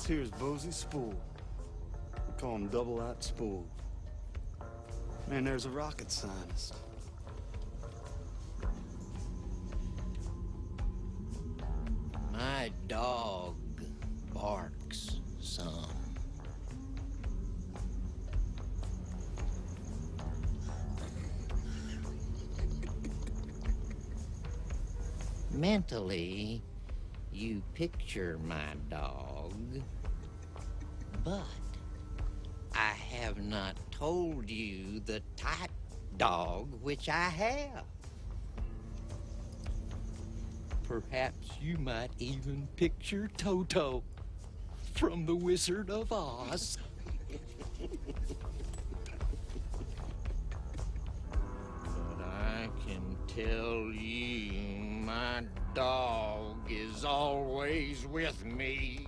This here's Bosey Spool. We call him Double-Out Spool. Man, there's a rocket scientist. My dog barks some. Mentally, you picture my dog, but I have not told you the type dog which I have. Perhaps you might even picture Toto from The Wizard of Oz. But I can tell you my dog is always with me.